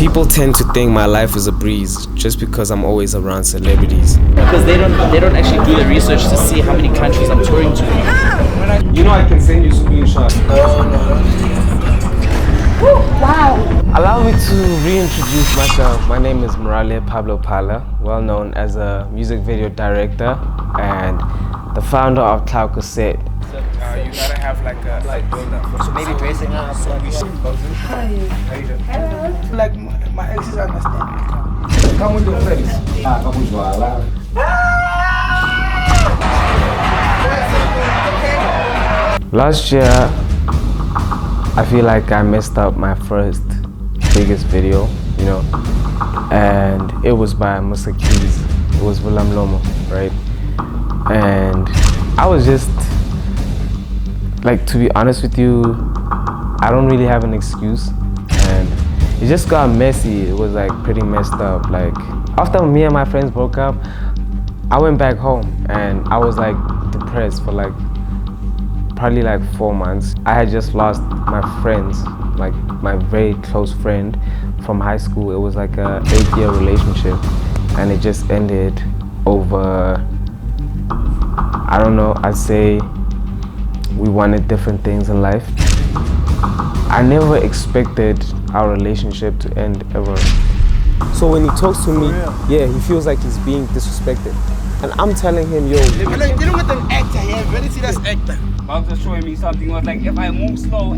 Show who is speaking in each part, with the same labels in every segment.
Speaker 1: People tend to think my life is a breeze just because I'm always around celebrities.
Speaker 2: Because they don't actually do the research to see how many countries I'm touring to.
Speaker 1: You know I can send you screenshots.
Speaker 3: Wow.
Speaker 1: Allow me to reintroduce myself. My name is Morale Pablo Pala, well known as a music video director and the founder of Clout Cassette.
Speaker 4: You gotta have like a build up.
Speaker 2: So maybe dressing up.
Speaker 4: How you doing? Like my exes understand. Come with your friends. Come with your alive.
Speaker 1: Last year, I feel like I messed up my first biggest video, you know, and it was by Musa Keys. It was Willem Lomo, right? And I was just, like, to be honest with you, I don't really have an excuse, and it just got messy. It was like pretty messed up. Like, after me and my friends broke up, I went back home and I was like depressed for like probably like 4 months. I had just lost my friends, like my very close friend from high school. It was like a 8-year relationship and it just ended over, I don't know, I'd say we wanted different things in life. I never expected our relationship to end ever. So when he talks to me, yeah, he feels like he's being disrespected. And I'm telling him, yo.
Speaker 4: Dealing with an actor here, very serious actor.
Speaker 5: Mom's just showing me something. Was like, if I move slow.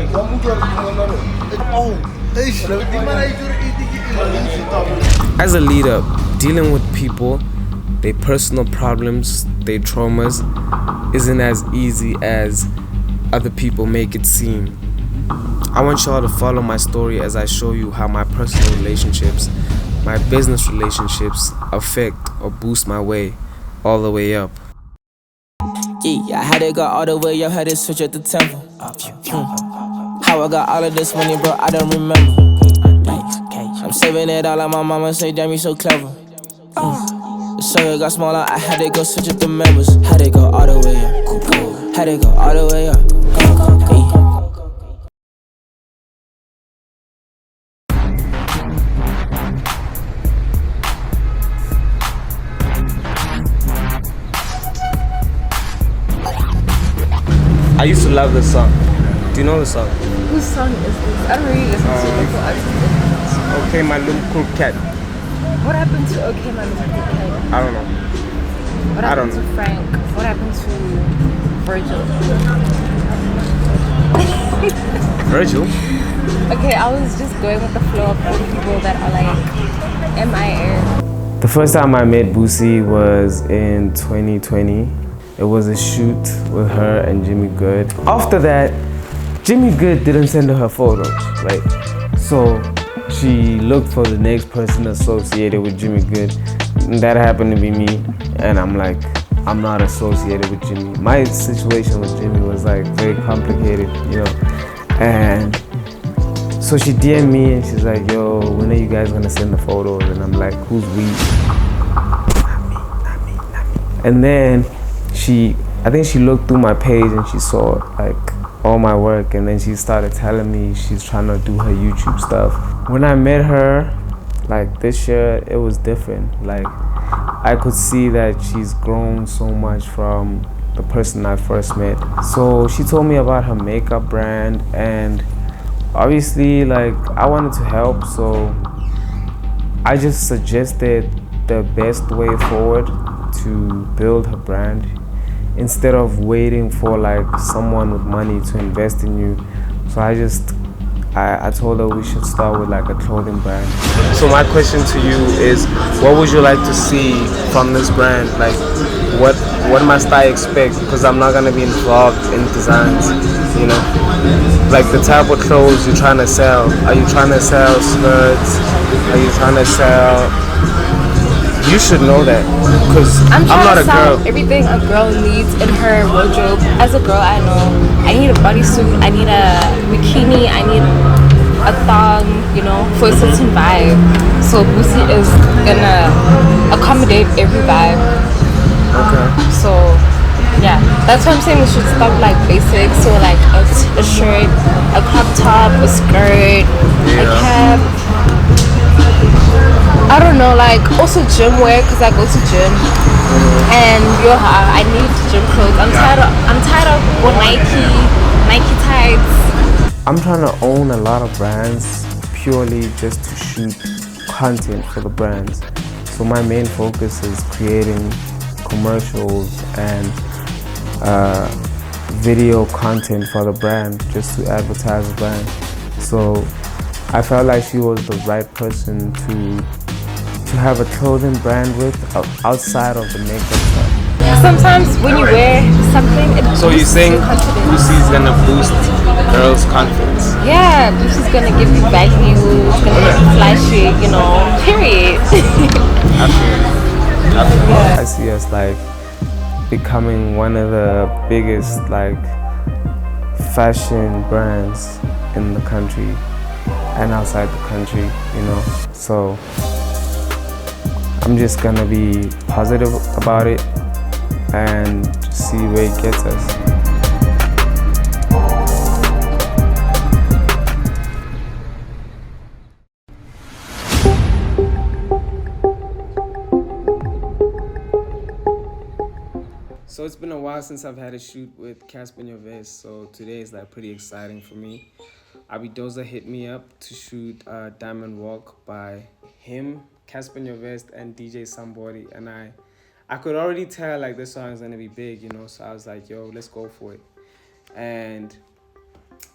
Speaker 1: As a leader, dealing with people, their personal problems, their traumas, isn't as easy as other people make it seem. I want y'all to follow my story as I show you how my personal relationships, my business relationships affect or boost my way all the way up.
Speaker 6: Yeah, I had it got all the way up, had it switch at the temple. How I got all of this money, bro, I don't remember. I'm saving it all, like my mama say, damn, you so clever. The circle got smaller, I had to go switch up the members. Had it go all the way up, had it go all the way up.
Speaker 1: I used to love this song. Do you know the song?
Speaker 3: Whose song is this? I don't really listen to local artists.
Speaker 1: Okay, my little cool cat.
Speaker 3: What happened to Okay My Little Cat?
Speaker 1: I don't know.
Speaker 3: What happened to Frank? What happened to Virgil?
Speaker 1: Virgil?
Speaker 3: Okay, I was just going with the flow of all the people that are like MIA.
Speaker 1: The first time I met Boosie was in 2020. It was a shoot with her and Jimmy Good. After that, Jimmy Good didn't send her photos, right? So she looked for the next person associated with Jimmy Good. And that happened to be me. And I'm like, I'm not associated with Jimmy. My situation with Jimmy was like very complicated, you know? And so she DM'd me and she's like, yo, when are you guys gonna send the photos? And I'm like, who's we? Not me. And then I think she looked through my page and she saw like all my work, and then she started telling me she's trying to do her YouTube stuff. When I met her, like this year, it was different. Like I could see that she's grown so much from the person I first met. So she told me about her makeup brand, and obviously like I wanted to help, so I just suggested the best way forward to build her brand, instead of waiting for like someone with money to invest in you. So I told her we should start with like a clothing brand. So my question to you is, what would you like to see from this brand? Like what must I expect? Because I'm not gonna be involved in designs, you know? Like the type of clothes you're trying to sell. Are you trying to sell skirts? Are you trying to sell? You should know that, because I'm not a girl.
Speaker 3: Everything a girl needs in her wardrobe. As a girl, I know I need a bodysuit, I need a bikini, I need a thong, you know, for a certain vibe. So Boosie is gonna accommodate every vibe.
Speaker 1: Okay.
Speaker 3: So yeah, that's why I'm saying we should start like basics. So like a shirt, a crop top, a skirt, a cap. I don't know, like also gym wear because I go to gym, and I need gym clothes. I'm tired of Nike tights.
Speaker 1: I'm trying to own a lot of brands purely just to shoot content for the brands. So my main focus is creating commercials and video content for the brand, just to advertise the brand. So I felt like she was the right person to have a clothing brand with outside of the makeup stuff.
Speaker 3: Sometimes when you wear something, it
Speaker 1: So you're
Speaker 3: boosts
Speaker 1: saying
Speaker 3: your confidence.
Speaker 1: Lucy's gonna boost girls' confidence?
Speaker 3: Yeah, Lucy's gonna give you baggy, it's gonna make you flashy, you know. Period.
Speaker 1: I see us like becoming one of the biggest like fashion brands in the country and outside the country, you know. So I'm just gonna be positive about it and see where it gets us. So it's been a while since I've had a shoot with Casper in Your Vest, so today is like pretty exciting for me. Abidoza hit me up to shoot Diamond Walk by him, Casper in Your Vest, and DJ Somebody, and I could already tell like this song is gonna be big, you know, so I was like, yo, let's go for it. And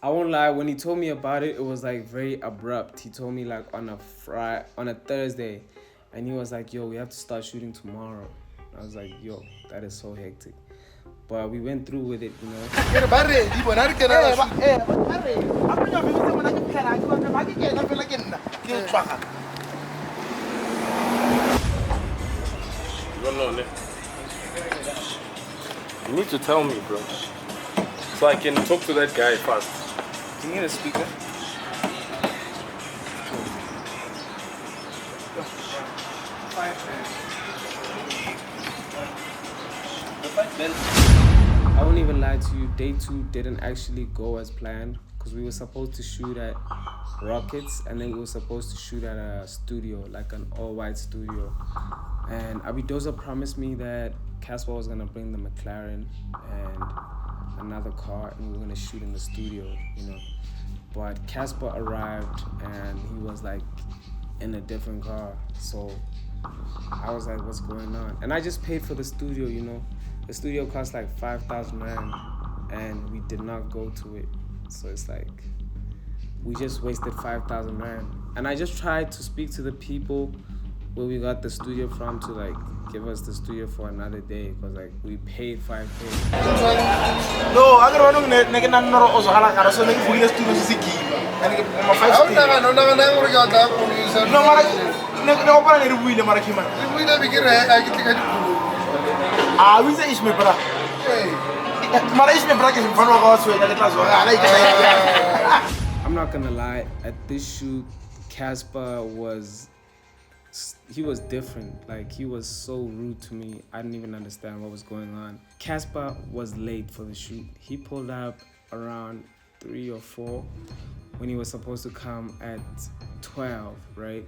Speaker 1: I won't lie, when he told me about it, it was like very abrupt. He told me like on a Thursday, and he was like, yo, we have to start shooting tomorrow. I was like, yo, that is so hectic. But we went through with it, you know.
Speaker 7: You need to tell me, bro, so I can talk to that guy fast.
Speaker 2: Can you get a speaker?
Speaker 1: I won't even lie to you, day 2 didn't actually go as planned because we were supposed to shoot at Rockets and then we were supposed to shoot at a studio, like an all-white studio. And Abidoza promised me that Casper was gonna bring the McLaren and another car and we were gonna shoot in the studio, you know. But Casper arrived and he was like in a different car. So I was like, what's going on? And I just paid for the studio, you know. The studio cost like 5,000 rand and we did not go to it. So it's like, we just wasted 5,000 rand. And I just tried to speak to the people where we got the studio from to like give us the studio for another day because like we paid 5K.
Speaker 4: No, I don't know. Nigga, not also hala cara. So nigga, we studio is key. And my 5K. No, no, open the wheel, mara kima. We don't begin. I get the. Ah, we say Ishmael, brother. Mara Ishmael, brother, is from our house.
Speaker 1: I'm not gonna lie. At this shoot, Casper was different. Like he was so rude to me. I didn't even understand what was going on. Casper was late for the shoot. He pulled up around 3 or 4 when he was supposed to come at 12, right?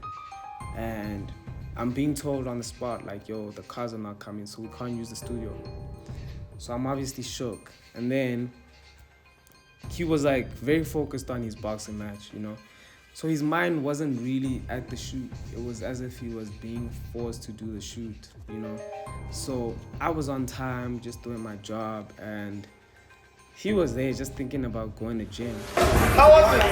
Speaker 1: And I'm being told on the spot, like, yo, the cars are not coming, so we can't use the studio. So I'm obviously shook. And then he was like very focused on his boxing match, you know? So his mind wasn't really at the shoot. It was as if he was being forced to do the shoot, you know? So I was on time, just doing my job, and he was there just thinking about going to gym.
Speaker 4: How was it?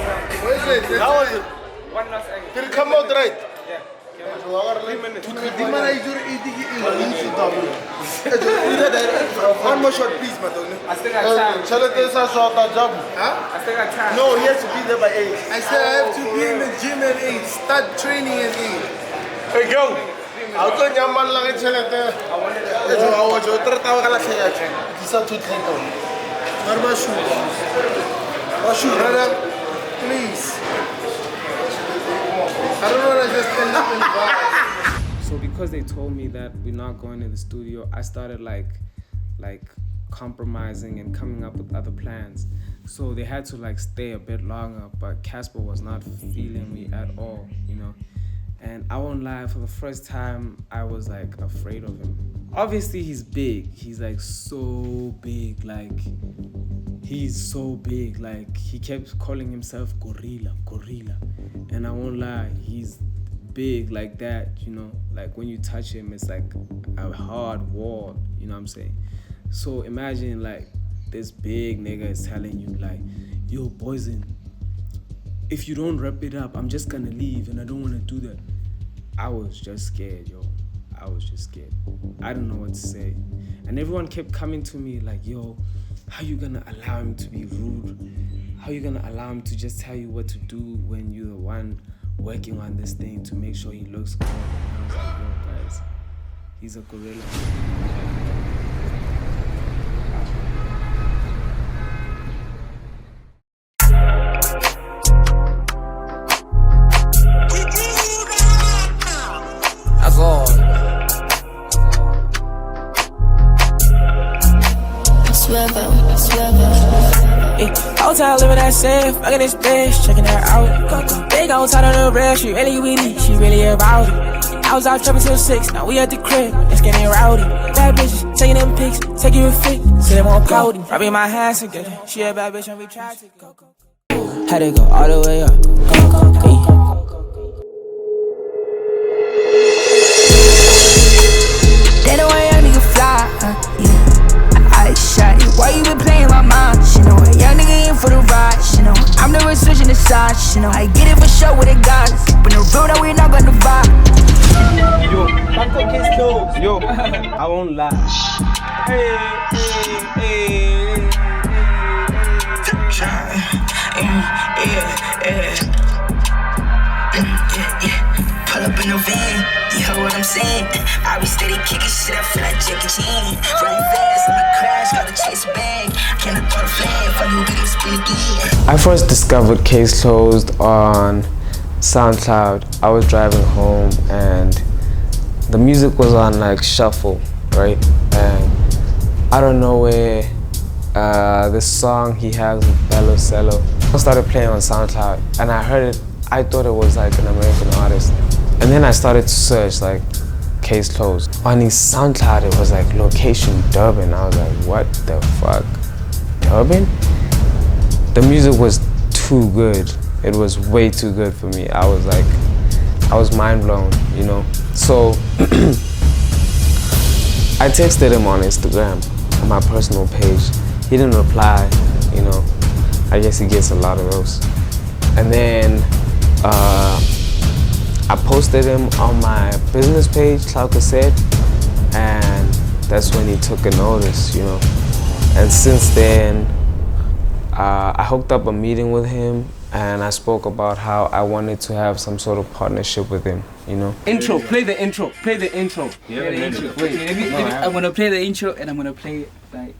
Speaker 4: Where is it? How was it?
Speaker 2: One last angle.
Speaker 4: Did it come out right?
Speaker 2: Yeah.
Speaker 4: 3 minutes. One more shot, please, madam.
Speaker 2: I still got time.
Speaker 4: Shall I tell us about that job?
Speaker 2: I still got time.
Speaker 4: No, he has to be there by 8. I said I have to be in the gym at 8. Start training at 8. Hey, go. I'll tell you, man, lang it's like that. I want you to try to say it. This is too clean. Normal shoot. Brother, please. I don't want to just end up in the bar.
Speaker 1: So because they told me that we're not going to the studio, I started like compromising and coming up with other plans. So they had to like stay a bit longer, but Casper was not feeling me at all, you know. And I won't lie, for the first time, I was like afraid of him. Obviously, he's big. He's like so big. Like, he's so big. Like, he kept calling himself gorilla. And I won't lie, he's big like that, you know? Like, when you touch him, it's like a hard wall, you know what I'm saying? So imagine, like, this big nigga is telling you, like, yo, Poison, if you don't wrap it up, I'm just gonna leave, and I don't wanna do that. I was just scared, yo. I was just scared. I didn't know what to say. And everyone kept coming to me like, yo, how you gonna allow him to be rude? How you gonna allow him to just tell you what to do when you're the one working on this thing to make sure he looks good? And I was like, yo, guys, he's a gorilla.
Speaker 6: Hotel living that safe, fucking this bitch, checking her out. Big old tight on the rail, she really witty, she really about it. I was out trapping till 6, now we at the crib, it's getting rowdy. Bad bitches, taking them pics, taking you fit, say them all pouty. Rubbing my hands together, she a bad bitch and we tried to go. Had to go all the way up,
Speaker 8: They the way young nigga fly, yeah. I shot it. Why you been playing my mind? You know, a young nigga in for the ride. You know, I'm never switching the sides. You know, I get it for sure with a guy. But the road that we not gonna vibe.
Speaker 1: Yo, yo, I won't lie. Hey.
Speaker 8: Pull up in the van, you heard what I'm saying. I be steady kicking shit, I feel like Jackie Chan. Running fast, I'ma crash, gotta chase a bag. Can I throw a flag, fuck you, we can spin again.
Speaker 1: I first discovered Case Closed on SoundCloud. I was driving home and the music was on like shuffle, right? And I don't know where this song he has with Bello Cello. I started playing on SoundCloud and I heard it. I thought it was like an American artist. And then I started to search like Case Closed. On his SoundCloud it was like location Durban. I was like, what the fuck? Durban? The music was too good. It was way too good for me. I was mind blown, you know? So I texted him on Instagram, on my personal page. He didn't reply, you know? I guess he gets a lot of those. And then I posted him on my business page, Clout Cassette, and that's when he took a notice, you know. And since then, I hooked up a meeting with him and I spoke about how I wanted to have some sort of partnership with him, you know.
Speaker 5: Intro, play the intro. Play the intro. Wait, I'm gonna play the intro and I'm gonna play like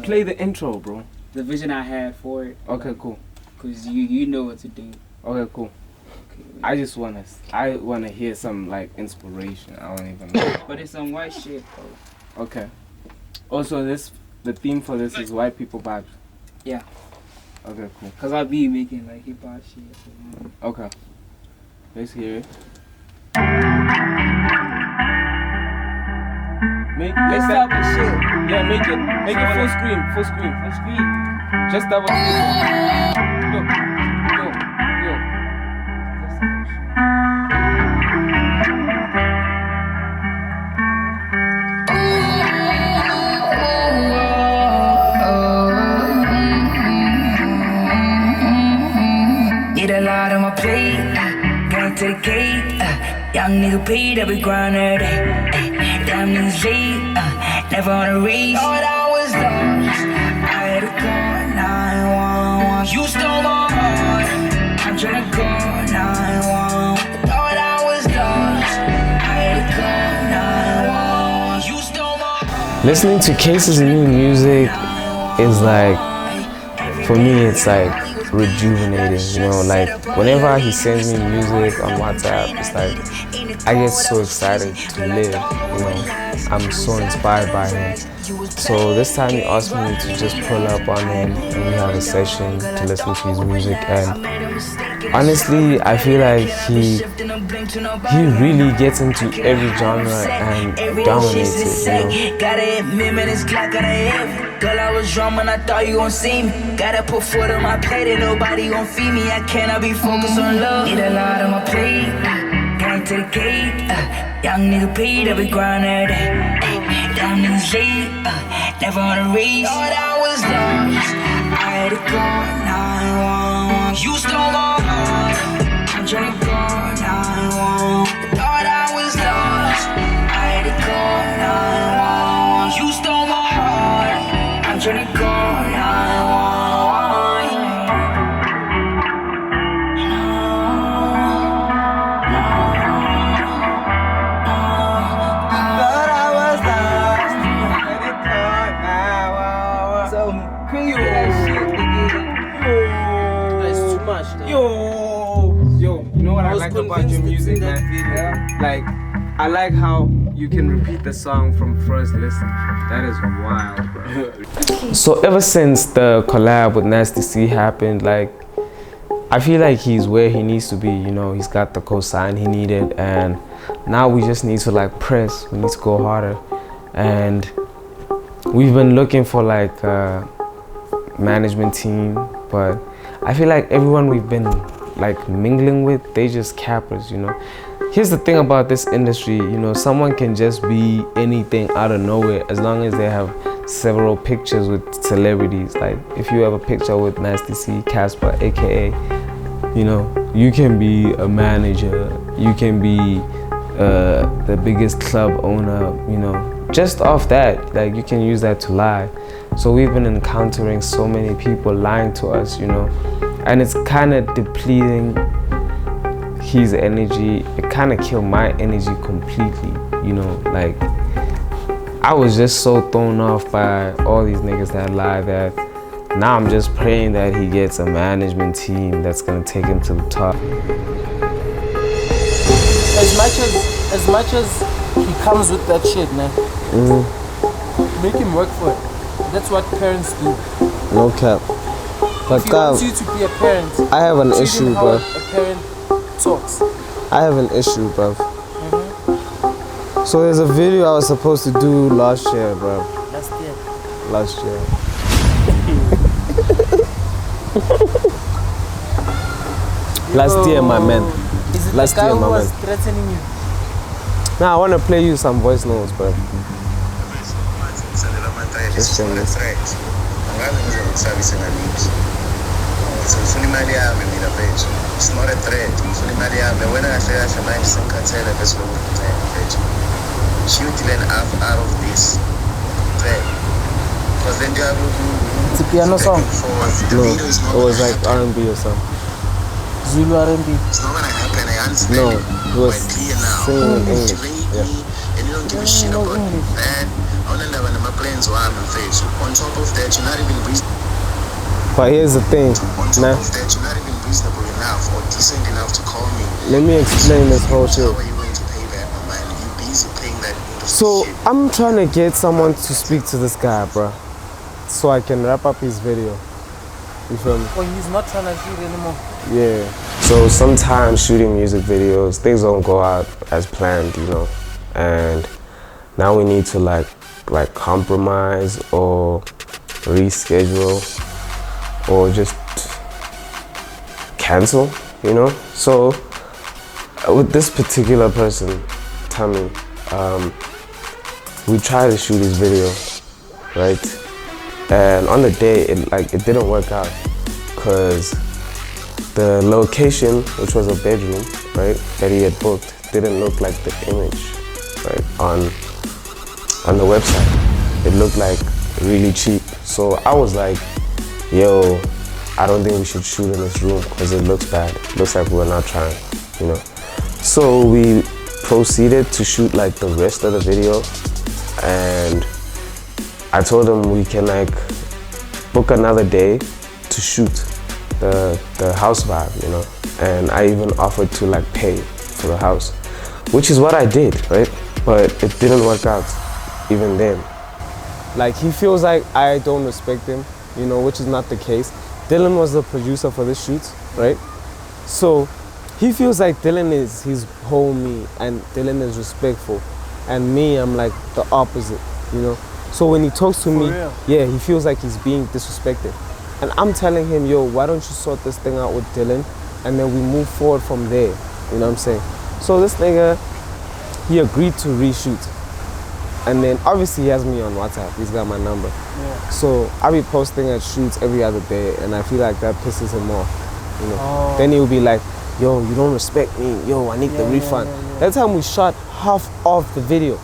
Speaker 1: Play the intro, bro.
Speaker 5: the vision I had for it.
Speaker 1: Okay, cool.
Speaker 5: Cause you know what to do.
Speaker 1: Okay, cool. I wanna hear some like inspiration. I don't even know.
Speaker 5: But it's some white shit though.
Speaker 1: Okay. Also, the theme for this is white people vibes.
Speaker 5: Yeah.
Speaker 1: Okay, cool.
Speaker 5: Cause I be making like hip hop shit.
Speaker 1: Okay. Let's hear it.
Speaker 5: Let's stop the shit.
Speaker 1: Yeah, make it full screen.
Speaker 5: On screen.
Speaker 1: Just double click. Yo.
Speaker 8: Get a lot on my plate, going to the gate. Young nigga paid every grind every day. Damn niggas late, never on a race. Thought I was lost, I had to call 911. You stole my heart, I'm tryna call 911. Thought I was lost, I had to call 911. You stole my heart.
Speaker 1: Listening to Case's new music is like, for me, it's like rejuvenating, you know, like whenever he sends me music on WhatsApp, it's like I get so excited to live, you know. I'm so inspired by him. So this time he asked me to just pull up on him and we have a session to listen to his music, and honestly I feel like he really gets into every genre and dominates it, you know.
Speaker 8: Girl, I was drunk when I thought you gon' see me. Gotta put food on my plate and nobody gon' feed me. I cannot be focused on love. Need a lot on my plate. Going to the gate. Young nigga paid every grind every day. Damn niggas late. Never on a race. Thought I was lost. I had to call 911. You stole my heart. I'm tryna call 911. Thought I was lost. I had to call 911. You stole my heart. I'm tryna call 911.
Speaker 5: Thought I was lost. So can you that shit again?
Speaker 2: That's too much.
Speaker 5: Yo, you know what I like about your music, man? Like, I like how you can repeat the song from first listen. That is wild, bro.
Speaker 1: So ever since the collab with Nasty C happened, like I feel like he's where he needs to be, you know. He's got the cosign he needed, and now we just need to like press. We need to go harder, and we've been looking for like a management team, but I feel like everyone we've been like mingling with, they just cappers, you know. Here's the thing about this industry, you know, someone can just be anything out of nowhere as long as they have several pictures with celebrities. Like if you have a picture with Nasty C, Casper, aka, you know, you can be a manager, you can be the biggest club owner, you know. Just off that, like you can use that to lie. So we've been encountering so many people lying to us, you know, and it's kind of depleting his energy. It kind of killed my energy completely, you know. Like I was just so thrown off by all these niggas that lie that now I'm just praying that he gets a management team that's gonna take him to the top.
Speaker 2: As much as he comes with that shit, man. Make him work for it. That's what parents do.
Speaker 1: No cap. But
Speaker 2: If he wants you to be a parent,
Speaker 1: I have an
Speaker 2: treat
Speaker 1: issue,
Speaker 2: him how
Speaker 1: bro.
Speaker 2: a parent talks.
Speaker 1: I have an issue, bro. So there's a video I was supposed to do last year, bro. Last year. Last year, my man.
Speaker 2: Is it
Speaker 1: Last
Speaker 2: the guy
Speaker 1: year,
Speaker 2: who
Speaker 1: my
Speaker 2: was
Speaker 1: man.
Speaker 2: threatening you?
Speaker 1: Now I want to play you some voice notes, bro. Just show me.
Speaker 4: It's not a threat. When I say I shoot even out of this threat. Because then you have
Speaker 2: It's a piano song.
Speaker 1: No, it was like R&B or something.
Speaker 2: Zulu R&B.
Speaker 4: It's not gonna happen. I understand.
Speaker 1: No, it was singing in English. Yeah.
Speaker 4: And you don't give a shit about that. I wanna know when my plans were on face. On top of that, you're not even reasonable.
Speaker 1: But here's the thing,
Speaker 4: On top
Speaker 1: man.
Speaker 4: of that, you're not even reasonable enough or decent enough to call me.
Speaker 1: Let me explain this whole shit.
Speaker 4: How are you going to pay back my money? You busy paying that
Speaker 1: So
Speaker 4: shit.
Speaker 1: I'm trying to get someone to speak to this guy, bro, so I can wrap up his video. You feel me?
Speaker 2: Oh, he's not trying to shoot anymore.
Speaker 1: Yeah. So sometimes shooting music videos, things don't go out as planned, you know, and now we need to like compromise or reschedule or just cancel, you know. So with this particular person, Tammy, we tried to shoot his video, right? And on the day, it didn't work out because the location, which was a bedroom, right, that he had booked, didn't look like the image, right, on the website. It looked like really cheap. So I was like, yo, I don't think we should shoot in this room because it looks bad. It looks like we're not trying, you know. So we proceeded to shoot like the rest of the video, and I told him we can like book another day to shoot the house vibe, you know. and I even offered to like pay for the house, which is what I did, right? But it didn't work out even then. Like, he feels like I don't respect him, you know, which is not the case. Dylan was the producer for the shoots, right? So he feels like Dylan is his homie and Dylan is respectful, and me, I'm like the opposite, you know? So when he talks to me, yeah, he feels like he's being disrespected. And I'm telling him, yo, why don't you sort this thing out with Dylan, and then we move forward from there, you know what I'm saying? So this nigga, he agreed to reshoot. And then obviously he has me on WhatsApp, he's got my number. Yeah. So I be posting at shoots every other day, and I feel like that pisses him off, you know? Then he'll be like, yo, you don't respect me, yo, I need the refund. That time we shot half of the video.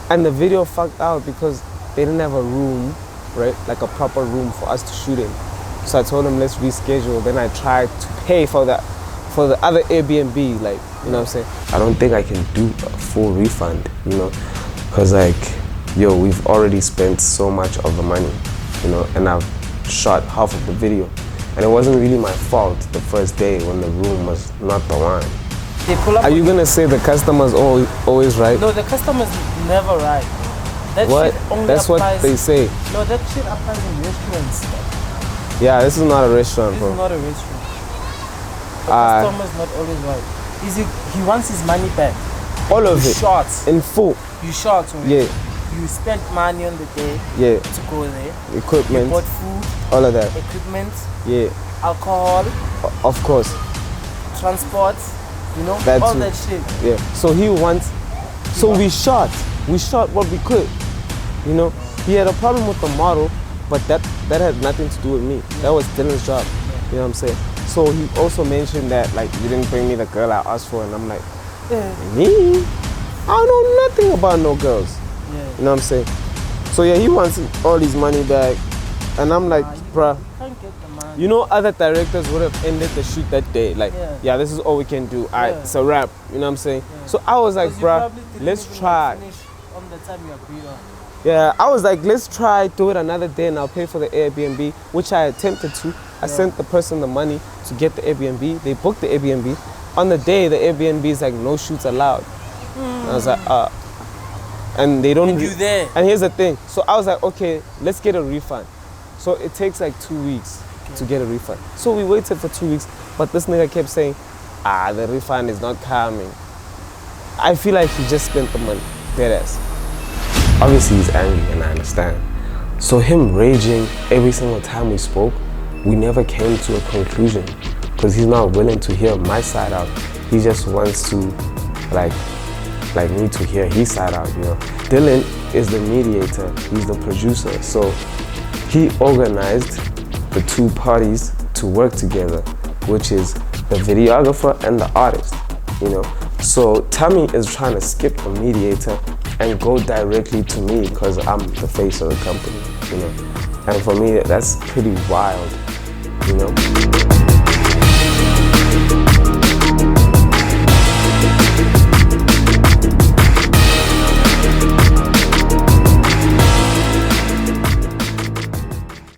Speaker 1: And the video fucked out because they didn't have a room, right? Like a proper room for us to shoot in. So I told them, let's reschedule. Then I tried to pay for the other Airbnb, like, you know what I'm saying? I don't think I can do a full refund, you know? Cause like, yo, we've already spent so much of the money, you know, and I've shot half of the video. And it wasn't really my fault the first day when the room was not the one.
Speaker 2: They pull up.
Speaker 1: Are you gonna say the customer's always right?
Speaker 2: No, the customer's never right. That
Speaker 1: what?
Speaker 2: Shit only
Speaker 1: That's
Speaker 2: applies,
Speaker 1: what they say.
Speaker 2: No, that shit applies in restaurants.
Speaker 1: Yeah, this is not a restaurant, bro.
Speaker 2: This is not a restaurant. The customer's not always right. He wants his money back.
Speaker 1: All of it.
Speaker 2: Shot.
Speaker 1: In full.
Speaker 2: You shot already.
Speaker 1: Yeah.
Speaker 2: You spent money on the day.
Speaker 1: Yeah.
Speaker 2: To go there.
Speaker 1: Equipment.
Speaker 2: You bought food.
Speaker 1: All of that.
Speaker 2: Equipment.
Speaker 1: Yeah.
Speaker 2: Alcohol.
Speaker 1: Of course.
Speaker 2: Transport. You know,
Speaker 1: that
Speaker 2: all
Speaker 1: too.
Speaker 2: that shit.
Speaker 1: Yeah. So he wants. So we shot what we could. You know, he had a problem with the model, but that had nothing to do with me. That was Dylan's job. You know what I'm saying? So he also mentioned that, like, you didn't bring me the girl I asked for, and I'm like, me? I don't know nothing about no girls. Yeah. You know what I'm saying? So yeah, he wants all his money back, and I'm like, bruh, you know, other directors would have ended the shoot that day. Like, yeah, this is all we can do. It's a wrap. You know what I'm saying? Yeah. So I was like, bruh, let's try.
Speaker 2: On the time you agreed on.
Speaker 1: Yeah, I was like, let's try, do it another day, and I'll pay for the Airbnb, which I attempted to. I sent the person the money to get the Airbnb. They booked the Airbnb. On the day, the Airbnb is like, no shoots allowed. And I was like, and they don't.
Speaker 2: And you there.
Speaker 1: And here's the thing. So I was like, okay, let's get a refund. So it takes like 2 weeks to get a refund. So we waited for 2 weeks, but this nigga kept saying, the refund is not coming. I feel like he just spent the money, deadass. Obviously he's angry, and I understand. So him raging every single time we spoke, we never came to a conclusion because he's not willing to hear my side out. He just wants to like me to hear his side out, you know. Dylan is the mediator, he's the producer. So he organized the two parties to work together, which is the videographer and the artist, you know. So Tammy is trying to skip the mediator and go directly to me because I'm the face of the company, you know. And for me, that's pretty wild, you know.